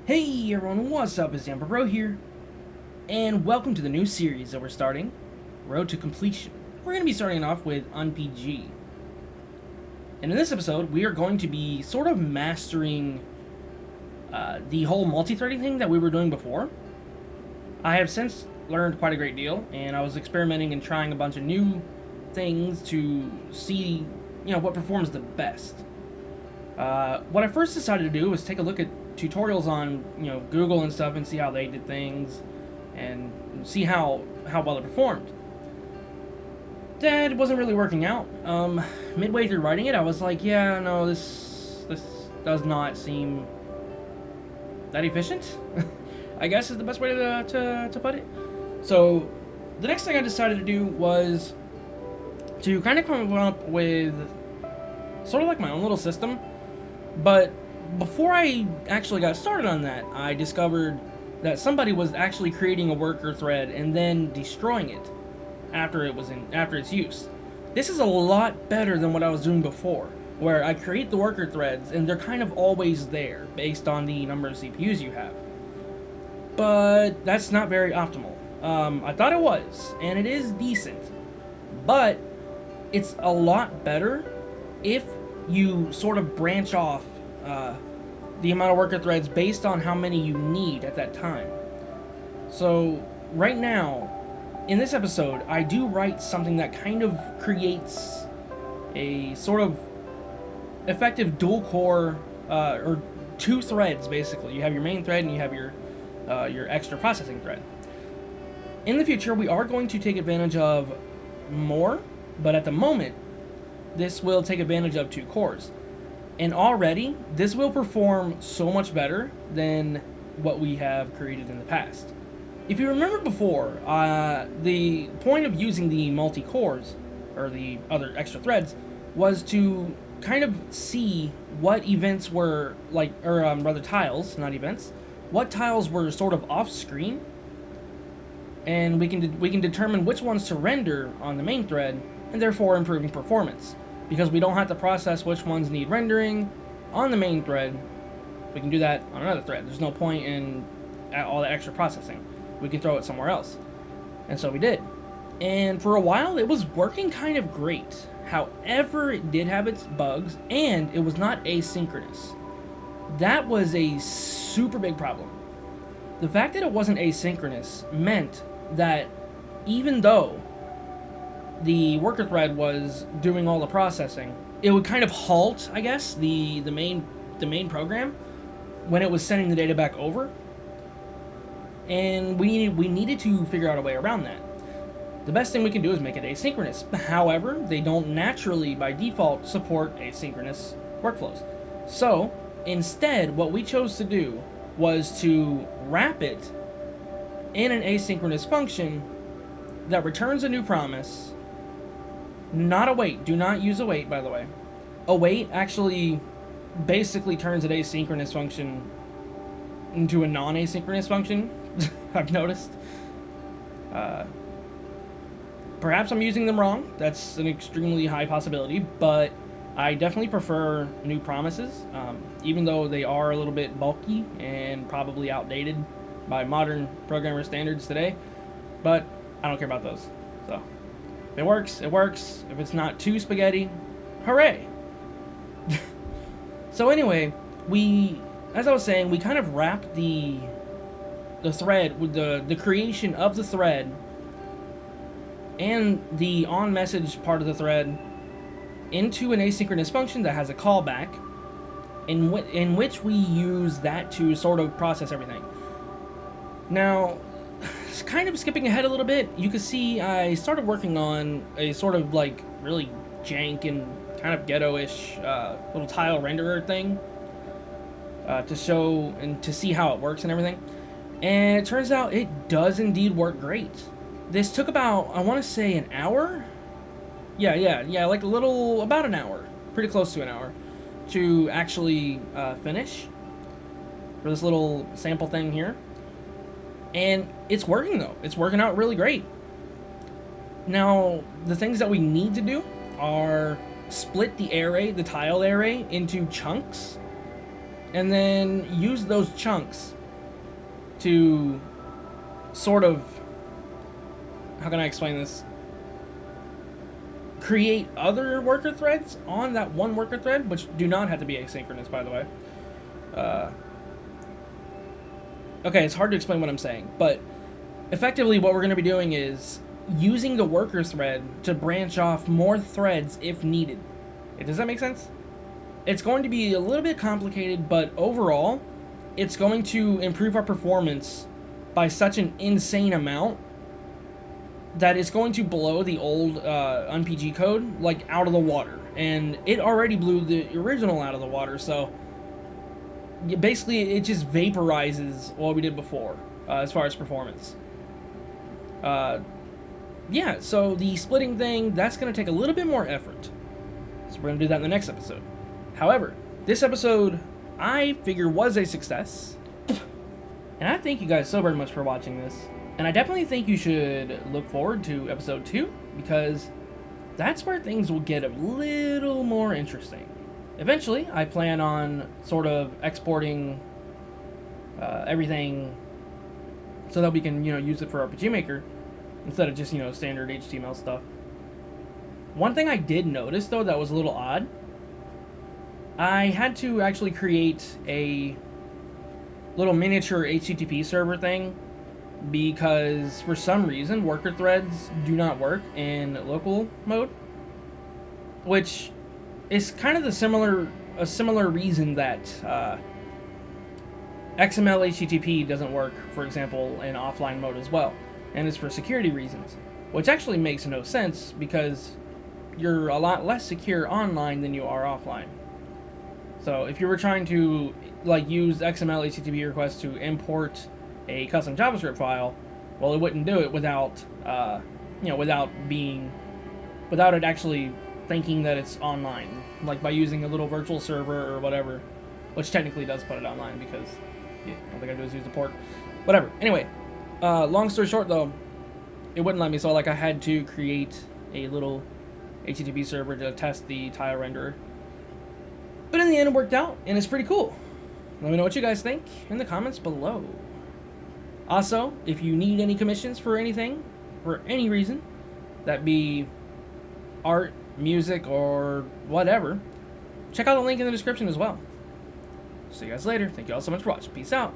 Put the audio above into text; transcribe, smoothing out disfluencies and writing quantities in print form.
Hey everyone, what's up? It's Amber Bro here, and welcome to the new series that we're starting, Road to Completion. We're going to be starting off with UnPG. And in this episode, we are going to be sort of mastering the whole multi-threading thing that we were doing before. I have since learned quite a great deal, and I was experimenting and trying a bunch of new things to see, what performs the best. What I first decided to do was take a look at tutorials on Google and stuff and see how they did things and see how well it performed. That wasn't really working out. Midway through writing it, I was like, yeah, no, this does not seem that efficient. I guess is the best way to put it. So the next thing I decided to do was to kind of come up with sort of like my own little system. But before I actually got started on that, I discovered that somebody was actually creating a worker thread and then destroying it after its use. This is a lot better than what I was doing before, where I create the worker threads and they're kind of always there based on the number of CPUs you have. But that's not very optimal. I thought it was, and it is decent, but it's a lot better if you sort of branch off the amount of worker threads based on how many you need at that time. So right now, in this episode, I do write something that kind of creates a sort of effective dual core, or two threads basically. You have your main thread and you have your extra processing thread. In the future, we are going to take advantage of more, but at the moment, this will take advantage of two cores. And already, this will perform so much better than what we have created in the past. If you remember before, the point of using the multi-cores, or the other extra threads, was to kind of see what events were, rather tiles, not events, what tiles were sort of off-screen, and we can determine which ones to render on the main thread, and therefore improving performance. Because we don't have to process which ones need rendering on the main thread, we can do that on another thread. There's no point in all the extra processing. We can throw it somewhere else. And so we did. And for a while, it was working kind of great. However, it did have its bugs, and it was not asynchronous. That was a super big problem. The fact that it wasn't asynchronous meant that even though the worker thread was doing all the processing, it would kind of halt, I guess, the main program when it was sending the data back over. And we needed to figure out a way around that. The best thing we can do is make it asynchronous. However, they don't naturally, by default, support asynchronous workflows. So, instead, what we chose to do was to wrap it in an asynchronous function that returns a new promise. Not await. Do not use await, by the way. Await actually basically turns an asynchronous function into a non-asynchronous function, I've noticed. Perhaps I'm using them wrong. That's an extremely high possibility, but I definitely prefer new promises, even though they are a little bit bulky and probably outdated by modern programmer standards today. But I don't care about those. So if it works, it works. If it's not too spaghetti, hooray! So anyway, as I was saying, we kind of wrapped the thread with the creation of the thread and the on message part of the thread into an asynchronous function that has a callback, in which we use that to sort of process everything. Now, kind of skipping ahead a little bit, you can see I started working on a sort of like really jank and kind of ghetto-ish little tile renderer thing to show and to see how it works and everything. And it turns out it does indeed work great. This took about, I want to say, an hour? Yeah, like about an hour. Pretty close to an hour to actually finish for this little sample thing here. And it's working though. It's working out really great. Now, the things that we need to do are split the tile array into chunks, and then use those chunks to sort of, how can I explain this? Create other worker threads on that one worker thread, which do not have to be asynchronous, by the way. Okay, it's hard to explain what I'm saying, but effectively what we're going to be doing is using the worker thread to branch off more threads if needed. Does that make sense? It's going to be a little bit complicated, but overall, it's going to improve our performance by such an insane amount that it's going to blow the old UnPG code like out of the water. And it already blew the original out of the water, so basically it just vaporizes what we did before as far as performance. Yeah, so the splitting thing, that's going to take a little bit more effort. So we're going to do that in the next episode. However, this episode, I figure, was a success. And I thank you guys so very much for watching this. And I definitely think you should look forward to episode 2, because that's where things will get a little more interesting. Eventually, I plan on sort of exporting everything so that we can, use it for RPG Maker instead of just, standard HTML stuff. One thing I did notice, though, that was a little odd, I had to actually create a little miniature HTTP server thing because for some reason worker threads do not work in local mode, which is kind of a similar reason that XML HTTP doesn't work, for example, in offline mode as well, and it's for security reasons, which actually makes no sense because you're a lot less secure online than you are offline. So if you were trying to use XML HTTP requests to import a custom JavaScript file, well, it wouldn't do it without without it actually thinking that it's online, like by using a little virtual server or whatever, which technically does put it online because all they gotta do is use the port. Whatever. Anyway, long story short, though, it wouldn't let me, so I had to create a little HTTP server to test the tile renderer. But in the end, it worked out, and it's pretty cool. Let me know what you guys think in the comments below. Also, if you need any commissions for anything, for any reason, that be art, music, or whatever, check out the link in the description as well. See you guys later. Thank you all so much for watching. Peace out.